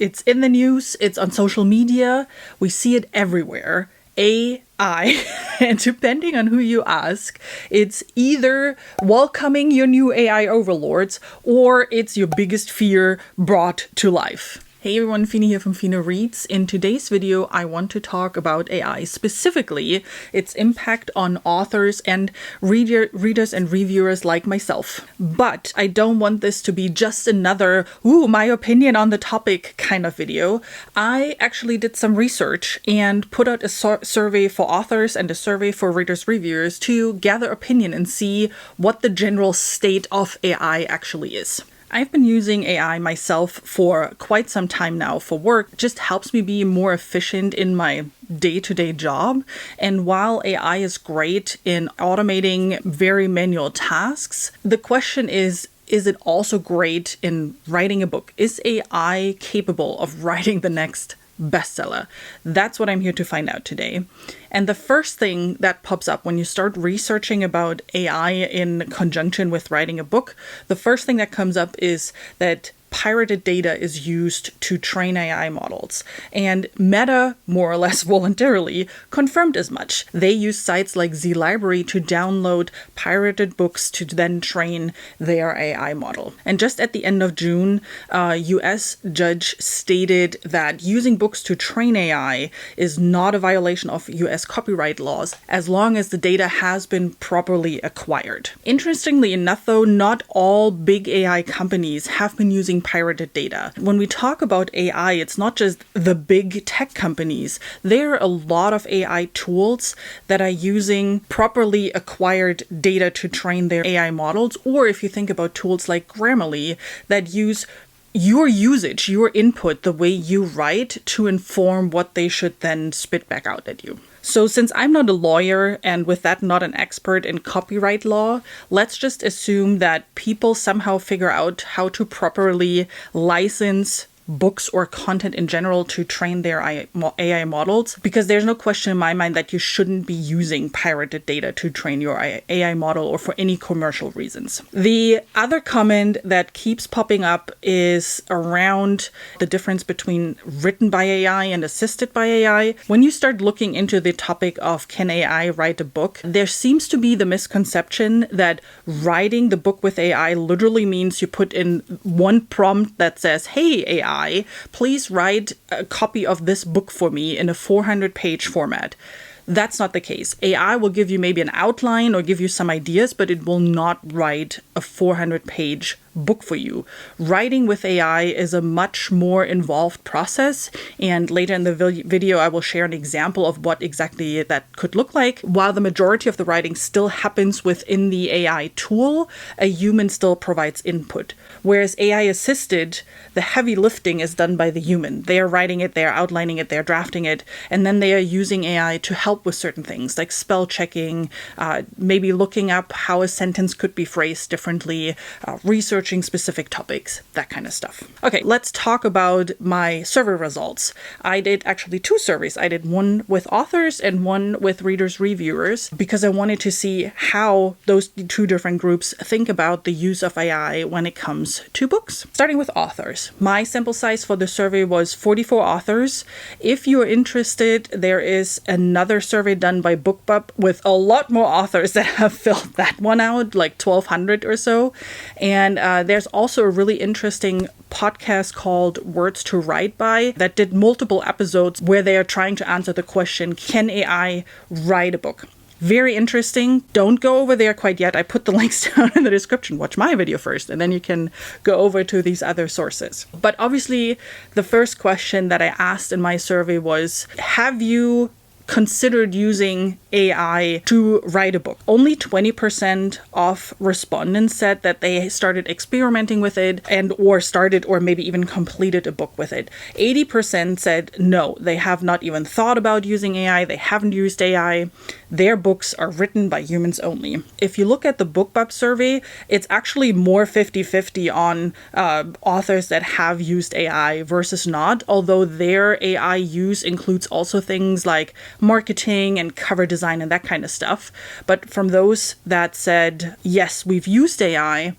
It's in the news, it's on social media, we see it everywhere. AI, and depending on who you ask, it's either welcoming your new AI overlords or it's your biggest fear brought to life. Hey everyone, Fina here from Fina Reads. In today's video, I want to talk about AI, specifically its impact on authors and readers and reviewers like myself. But I don't want this to be just another, my opinion on the topic kind of video. I actually did some research and put out a survey for authors and a survey for readers, reviewers to gather opinion and see what the general state of AI actually is. I've been using AI myself for quite some time now for work. It just helps me be more efficient in my day-to-day job. And while AI is great in automating very manual tasks, the question is it also great in writing a book? Is AI capable of writing the next bestseller? That's what I'm here to find out today. And the first thing that pops up when you start researching about AI in conjunction with writing a book, the first thing that comes up is that pirated data is used to train AI models. And Meta, more or less voluntarily, confirmed as much. They use sites like ZLibrary to download pirated books to then train their AI model. And just at the end of June, a US judge stated that using books to train AI is not a violation of US copyright laws as long as the data has been properly acquired. Interestingly enough, though, not all big AI companies have been using pirated data. When we talk about AI, it's not just the big tech companies. There are a lot of AI tools that are using properly acquired data to train their AI models, or if you think about tools like Grammarly that use your usage, your input, the way you write to inform what they should then spit back out at you. So since I'm not a lawyer and with that not an expert in copyright law, let's just assume that people somehow figure out how to properly license books or content in general to train their AI models, because there's no question in my mind that you shouldn't be using pirated data to train your AI model or for any commercial reasons. The other comment that keeps popping up is around the difference between written by AI and assisted by AI. When you start looking into the topic of can AI write a book, there seems to be the misconception that writing the book with AI literally means you put in one prompt that says, hey AI, please write a copy of this book for me in a 400-page format. That's not the case. AI will give you maybe an outline or give you some ideas, but it will not write a 400-page book for you. Writing with AI is a much more involved process, and later in the video I will share an example of what exactly that could look like. While the majority of the writing still happens within the AI tool, a human still provides input. Whereas AI assisted, the heavy lifting is done by the human. They are writing it, they are outlining it, they are drafting it, and then they are using AI to help with certain things like spell checking, maybe looking up how a sentence could be phrased differently, researching specific topics, that kind of stuff. Okay, let's talk about my survey results. I did actually 2 surveys. I did one with authors and one with readers, reviewers, because I wanted to see how those 2 different groups think about the use of AI when it comes to books. Starting with authors. My sample size for the survey was 44 authors. If you're interested, there is another survey done by BookTube with a lot more authors that have filled that one out, like 1,200 or so. And there's also a really interesting podcast called Words to Write By that did multiple episodes where they are trying to answer the question, can AI write a book? Very interesting. Don't go over there quite yet. I put the links down in the description. Watch my video first, and then you can go over to these other sources. But obviously, the first question that I asked in my survey was, have you considered using AI to write a book? Only 20% of respondents said that they started experimenting with it or started or maybe even completed a book with it. 80% said no, they have not even thought about using AI. They haven't used AI. Their books are written by humans only. If you look at the BookTube survey, it's actually more 50-50 on authors that have used AI versus not, although their AI use includes also things like marketing and cover design and that kind of stuff. But from those that said, yes, we've used AI,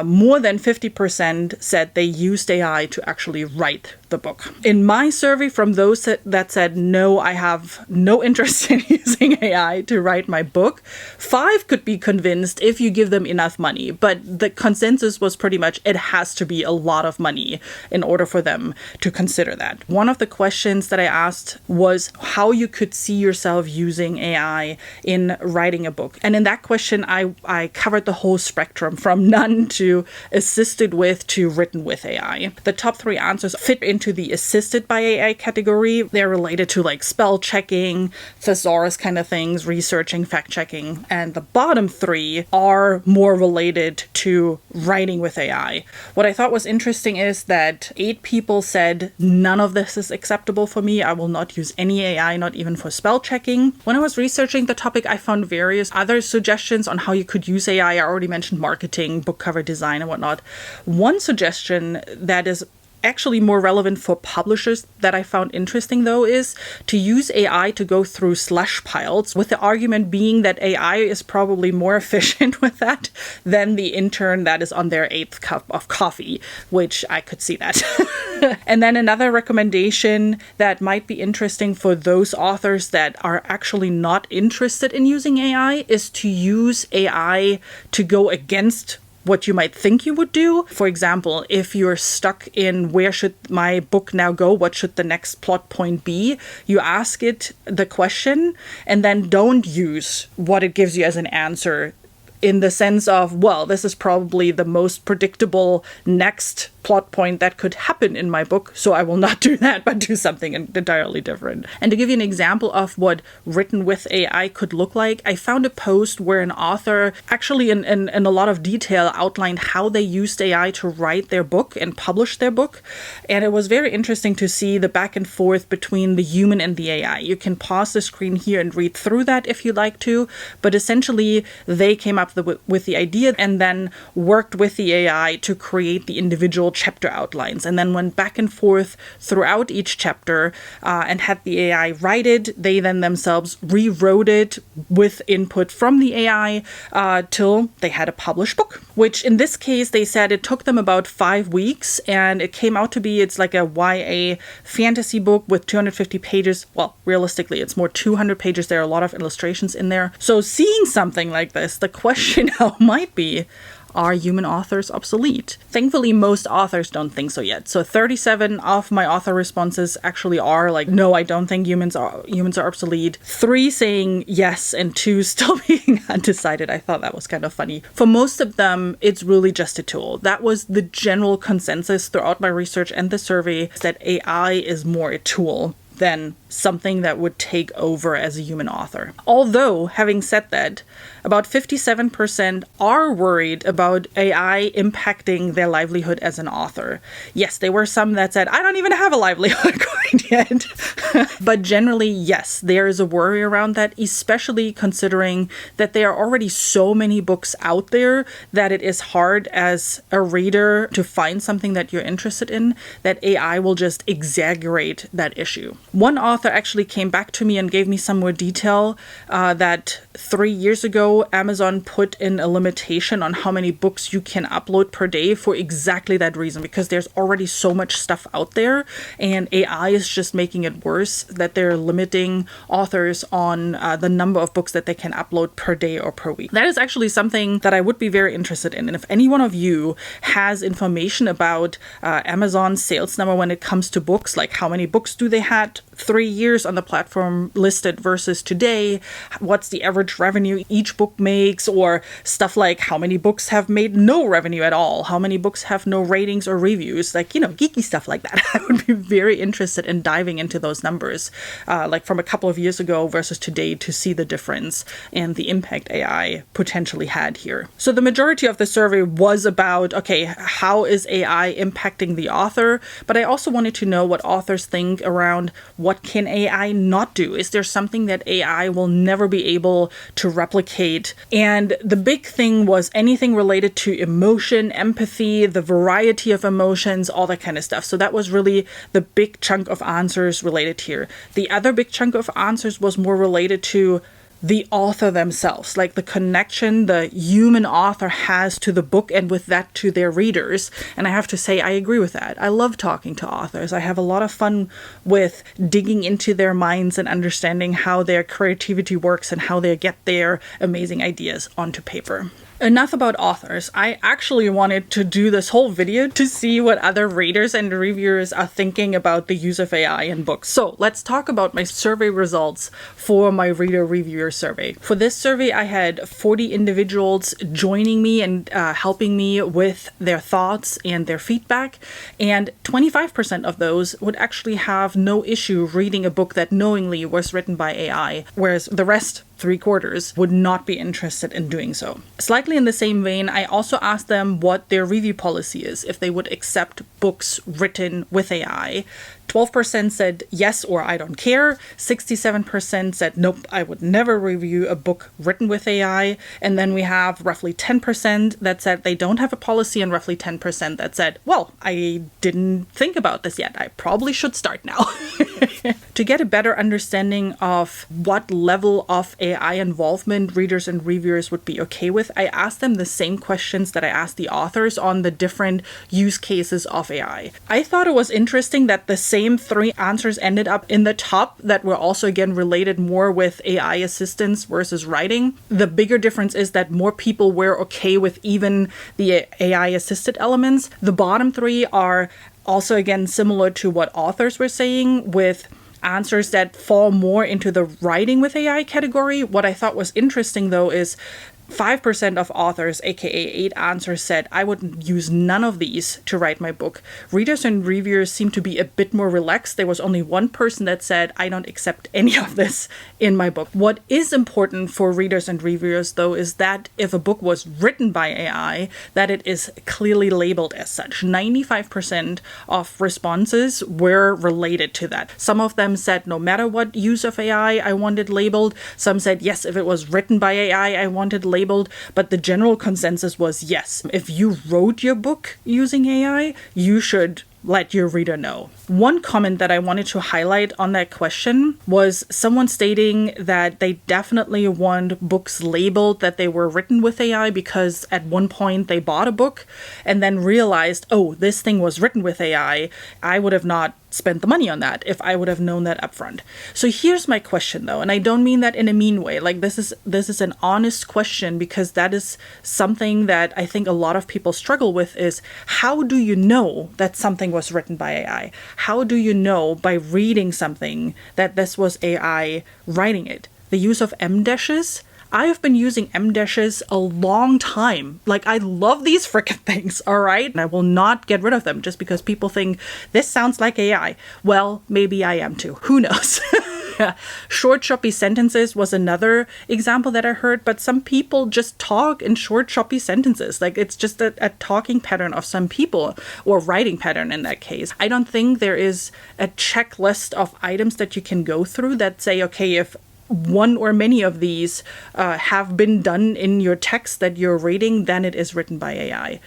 more than 50% said they used AI to actually write the book. In my survey, from those that said, no, I have no interest in using AI to write my book, 5 could be convinced if you give them enough money. But the consensus was pretty much it has to be a lot of money in order for them to consider that. One of the questions that I asked was how you could see yourself using AI in writing a book. And in that question, I covered the whole spectrum from none to assisted with to written with AI. The top 3 answers fit into the assisted by AI category. They're related to like spell checking, thesaurus kind of things, researching, fact checking. And the bottom 3 are more related to writing with AI. What I thought was interesting is that 8 people said none of this is acceptable for me. I will not use any AI, not even for spell checking. When I was researching the topic, I found various other suggestions on how you could use AI. I already mentioned marketing, book cover design, and whatnot. One suggestion that is actually more relevant for publishers that I found interesting, though, is to use AI to go through slush piles, with the argument being that AI is probably more efficient with that than the intern that is on their 8th cup of coffee, which I could see that. And then another recommendation that might be interesting for those authors that are actually not interested in using AI is to use AI to go against what you might think you would do. For example, if you're stuck in where should my book now go, what should the next plot point be, you ask it the question and then don't use what it gives you as an answer in the sense of, well, this is probably the most predictable next plot point that could happen in my book, so I will not do that, but do something entirely different. And to give you an example of what written with AI could look like, I found a post where an author actually in a lot of detail outlined how they used AI to write their book and publish their book. And it was very interesting to see the back and forth between the human and the AI. You can pause the screen here and read through that if you'd like to, but essentially they came up with the idea and then worked with the AI to create the individual chapter outlines, and then went back and forth throughout each chapter and had the AI write it. They then themselves rewrote it with input from the AI till they had a published book, which in this case they said it took them about 5 weeks, and it came out to be, it's like a YA fantasy book with 250 pages. Well, realistically, it's more 200 pages. There are a lot of illustrations in there. So seeing something like this, the question now might be, are human authors obsolete? Thankfully, most authors don't think so yet. So 37 of my author responses actually are like, no, I don't think humans are obsolete. 3 saying yes, and 2 still being undecided. I thought that was kind of funny. For most of them, it's really just a tool. That was the general consensus throughout my research and the survey, that AI is more a tool than something that would take over as a human author. Although, having said that, about 57% are worried about AI impacting their livelihood as an author. Yes, there were some that said, I don't even have a livelihood quite yet. But generally, yes, there is a worry around that, especially considering that there are already so many books out there that it is hard as a reader to find something that you're interested in, that AI will just exaggerate that issue. One author actually came back to me and gave me some more detail that 3 years ago, Amazon put in a limitation on how many books you can upload per day for exactly that reason, because there's already so much stuff out there and AI is just making it worse, that they're limiting authors on the number of books that they can upload per day or per week. That is actually something that I would be very interested in. And if any one of you has information about Amazon's sales number when it comes to books, like how many books do they had 3 years on the platform listed versus today, what's the average revenue each book makes, or stuff like how many books have made no revenue at all, how many books have no ratings or reviews, like, you know, geeky stuff like that. I would be very interested in diving into those numbers, like from a couple of years ago versus today, to see the difference and the impact AI potentially had here. So the majority of the survey was about, okay, how is AI impacting the author? But I also wanted to know what authors think around what can AI not do? Is there something that AI will never be able to replicate? And the big thing was anything related to emotion, empathy, the variety of emotions, all that kind of stuff. So that was really the big chunk of answers related here. The other big chunk of answers was more related to the author themselves, like the connection the human author has to the book and with that to their readers. And I have to say, I agree with that. I love talking to authors. I have a lot of fun with digging into their minds and understanding how their creativity works and how they get their amazing ideas onto paper. Enough about authors. I actually wanted to do this whole video to see what other readers and reviewers are thinking about the use of AI in books. So let's talk about my survey results for my reader reviewer survey. For this survey, I had 40 individuals joining me and helping me with their thoughts and their feedback. And 25% of those would actually have no issue reading a book that knowingly was written by AI, whereas the rest, 3/4, would not be interested in doing so. Slightly in the same vein, I also asked them what their review policy is, if they would accept books written with AI. 12% said yes or I don't care. 67% said nope, I would never review a book written with AI. And then we have roughly 10% that said they don't have a policy, and roughly 10% that said, well, I didn't think about this yet. I probably should start now. To get a better understanding of what level of AI involvement readers and reviewers would be okay with, I asked them the same questions that I asked the authors on the different use cases of AI. I thought it was interesting that the same 3 answers ended up in the top that were also again related more with AI assistance versus writing. The bigger difference is that more people were okay with even the AI assisted elements. The bottom 3 are also again similar to what authors were saying, with answers that fall more into the writing with AI category. What I thought was interesting though is 5% of authors, aka 8 answers, said, I would use none of these to write my book. Readers and reviewers seem to be a bit more relaxed. There was only 1 person that said, I don't accept any of this in my book. What is important for readers and reviewers, though, is that if a book was written by AI, that it is clearly labeled as such. 95% of responses were related to that. Some of them said, no matter what use of AI, I want it labeled. Some said, yes, if it was written by AI, I want it labeled. But the general consensus was yes. If you wrote your book using AI, you should let your reader know. One comment that I wanted to highlight on that question was someone stating that they definitely want books labeled that they were written with AI because at one point they bought a book and then realized, oh, this thing was written with AI. I would have not spent the money on that if I would have known that upfront. So here's my question though, and I don't mean that in a mean way. Like this is an honest question, because that is something that I think a lot of people struggle with, is how do you know that something was written by AI? How do you know by reading something that this was AI writing it? The use of M-dashes. I have been using M-dashes a long time. Like, I love these frickin' things, all right? And I will not get rid of them just because people think this sounds like AI. Well, maybe I am too. Who knows? Short, choppy sentences was another example that I heard, but some people just talk in short, choppy sentences. Like, it's just a talking pattern of some people, or writing pattern in that case. I don't think there is a checklist of items that you can go through that say, okay, if one or many of these have been done in your text that you're reading, then it is written by AI.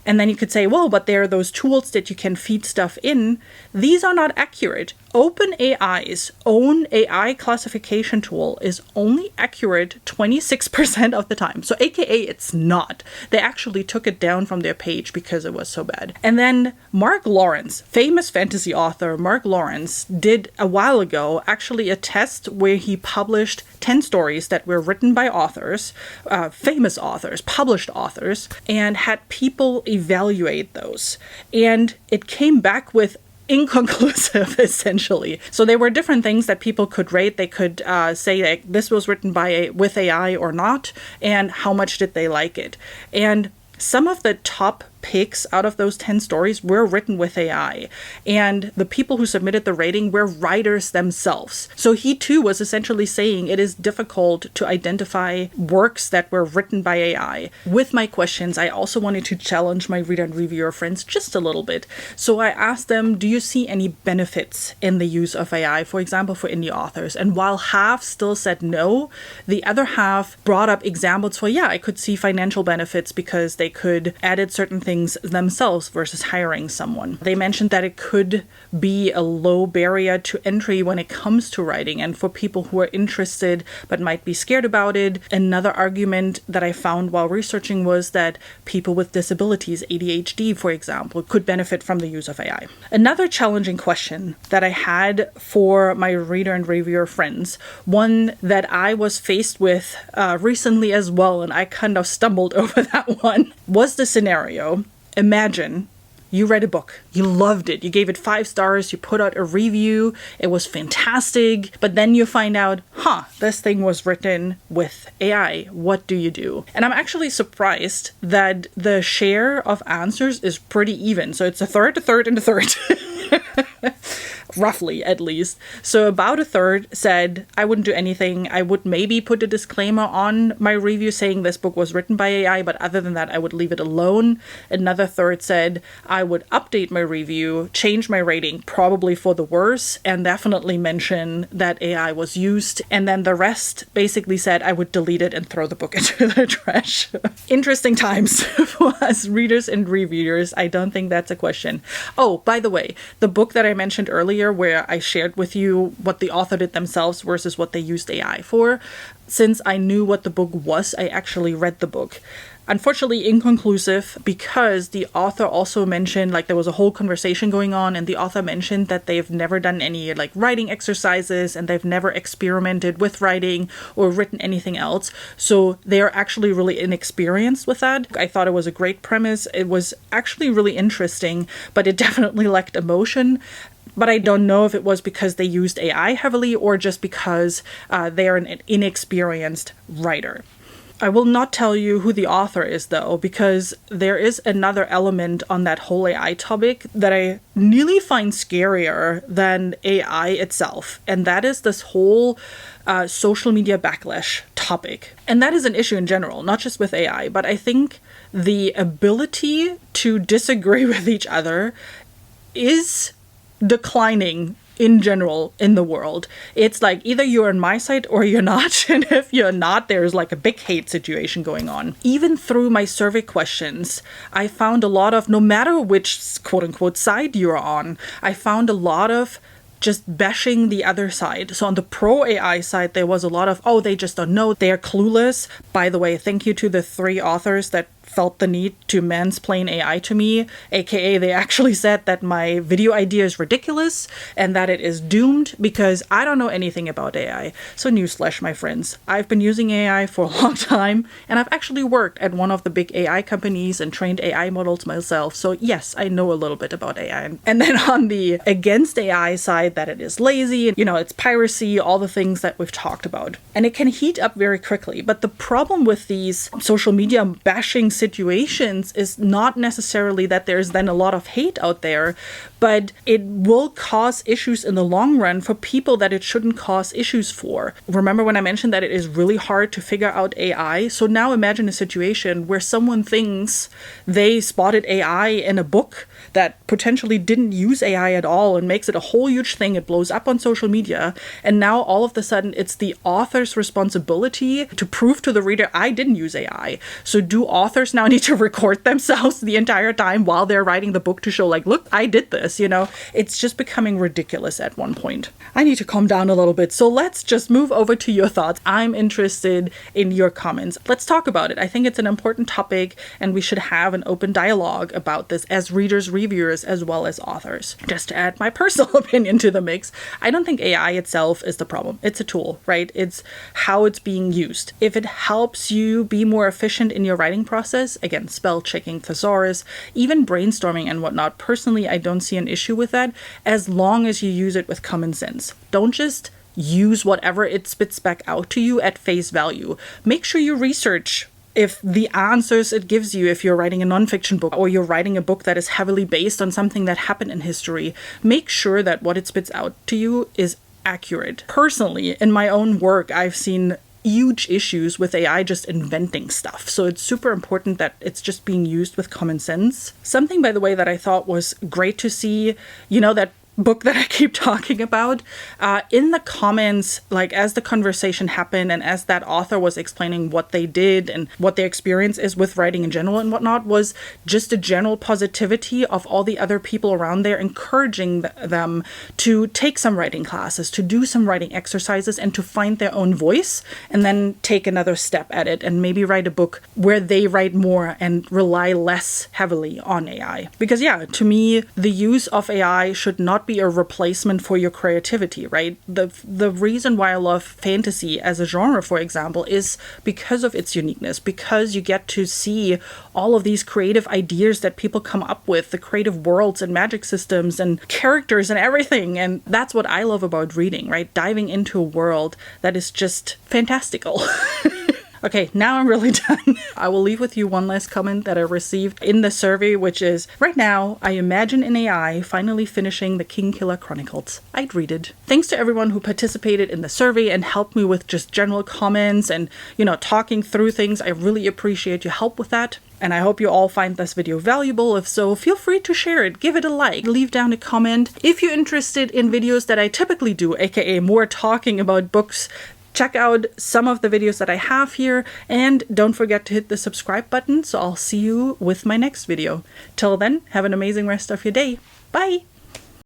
And then you could say, well, but there are those tools that you can feed stuff in. These are not accurate. OpenAI's own AI classification tool is only accurate 26% of the time. So AKA it's not. They actually took it down from their page because it was so bad. And then Mark Lawrence, famous fantasy author Mark Lawrence, did a while ago actually a test where he published 10 stories that were written by authors, famous authors, published authors, and had people evaluate those. And it came back with inconclusive, essentially. So there were different things that people could rate. They could say that this was written with AI or not, and how much did they like it. And some of the top picks out of those 10 stories were written with AI, and the people who submitted the rating were writers themselves. So he too was essentially saying it is difficult to identify works that were written by AI. With my questions, I also wanted to challenge my reader and reviewer friends just a little bit. So I asked them, do you see any benefits in the use of AI, for example, for indie authors? And while half still said no, the other half brought up examples for, yeah, I could see financial benefits because they could edit certain things things themselves versus hiring someone. They mentioned that it could be a low barrier to entry when it comes to writing, and for people who are interested but might be scared about it. Another argument that I found while researching was that people with disabilities, ADHD for example, could benefit from the use of AI. Another challenging question that I had for my reader and reviewer friends, one that I was faced with recently as well, and I kind of stumbled over that one, was the scenario. Imagine you read a book, you loved it, you gave it 5 stars, you put out a review, it was fantastic, but then you find out, this thing was written with AI. What do you do? And I'm actually surprised that the share of answers is pretty even. So it's a third, a third, and a third. Roughly, at least. So about a third said, I wouldn't do anything. I would maybe put a disclaimer on my review saying this book was written by AI, but other than that, I would leave it alone. Another third said, I would update my review, change my rating, probably for the worse, and definitely mention that AI was used. And then the rest basically said I would delete it and throw the book into the trash. Interesting times for us readers and reviewers. I don't think that's a question. Oh, by the way, the book that I mentioned earlier, where I shared with you what the author did themselves versus what they used AI for, since I knew what the book was, I actually read the book. Unfortunately inconclusive, because the author also mentioned, there was a whole conversation going on, and the author mentioned that they've never done any writing exercises, and they've never experimented with writing or written anything else. So they are actually really inexperienced with that. I thought it was a great premise. It was actually really interesting, but it definitely lacked emotion. But I don't know if it was because they used AI heavily or just because they are an inexperienced writer. I will not tell you who the author is, though, because there is another element on that whole AI topic that I nearly find scarier than AI itself. And that is this whole social media backlash topic. And that is an issue in general, not just with AI, but I think the ability to disagree with each other is declining in general in the world. It's either you're on my side or you're not. And if you're not, there's a big hate situation going on. Even through my survey questions, I found a lot of, no matter which quote unquote side you're on, I found a lot of just bashing the other side. So on the pro AI side, there was a lot of, they just don't know, they're clueless. By the way, thank you to the 3 authors that felt the need to mansplain AI to me, aka they actually said that my video idea is ridiculous and that it is doomed because I don't know anything about AI. So newsflash, my friends, I've been using AI for a long time, and I've actually worked at one of the big AI companies and trained AI models myself. So yes, I know a little bit about AI. And then on the against AI side, that it is lazy, and it's piracy, all the things that we've talked about. And it can heat up very quickly. But the problem with these social media bashing situations is not necessarily that there's then a lot of hate out there, but it will cause issues in the long run for people that it shouldn't cause issues for. Remember when I mentioned that it is really hard to figure out AI? So now imagine a situation where someone thinks they spotted AI in a book that potentially didn't use AI at all and makes it a whole huge thing. It blows up on social media. And now all of a sudden it's the author's responsibility to prove to the reader, I didn't use AI. So do authors now need to record themselves the entire time while they're writing the book to show look, I did this, It's just becoming ridiculous at one point. I need to calm down a little bit. So let's just move over to your thoughts. I'm interested in your comments. Let's talk about it. I think it's an important topic and we should have an open dialogue about this as readers, reviewers, as well as authors. Just to add my personal opinion to the mix, I don't think AI itself is the problem. It's a tool, right? It's how it's being used. If it helps you be more efficient in your writing process, again, spell checking, thesaurus, even brainstorming and whatnot, personally, I don't see an issue with that as long as you use it with common sense. Don't just use whatever it spits back out to you at face value. Make sure you research if the answers it gives you, if you're writing a nonfiction book or you're writing a book that is heavily based on something that happened in history, make sure that what it spits out to you is accurate. Personally, in my own work, I've seen huge issues with AI just inventing stuff. So it's super important that it's just being used with common sense. Something, by the way, that I thought was great to see, that book that I keep talking about, in the comments, like as the conversation happened and as that author was explaining what they did and what their experience is with writing in general and whatnot, was just a general positivity of all the other people around there, encouraging them to take some writing classes, to do some writing exercises, and to find their own voice, and then take another step at it and maybe write a book where they write more and rely less heavily on AI. Because yeah, to me, the use of AI should not be a replacement for your creativity, right? The reason why I love fantasy as a genre, for example, is because of its uniqueness, because you get to see all of these creative ideas that people come up with, the creative worlds and magic systems and characters and everything. And that's what I love about reading, right? Diving into a world that is just fantastical. Okay, now I'm really done. I will leave with you one last comment that I received in the survey, which is, right now, I imagine an AI finally finishing the Kingkiller Chronicles. I'd read it. Thanks to everyone who participated in the survey and helped me with just general comments and, talking through things. I really appreciate your help with that. And I hope you all find this video valuable. If so, feel free to share it, give it a like, leave down a comment. If you're interested in videos that I typically do, aka more talking about books, check out some of the videos that I have here, and don't forget to hit the subscribe button, so I'll see you with my next video. Till then, have an amazing rest of your day. Bye!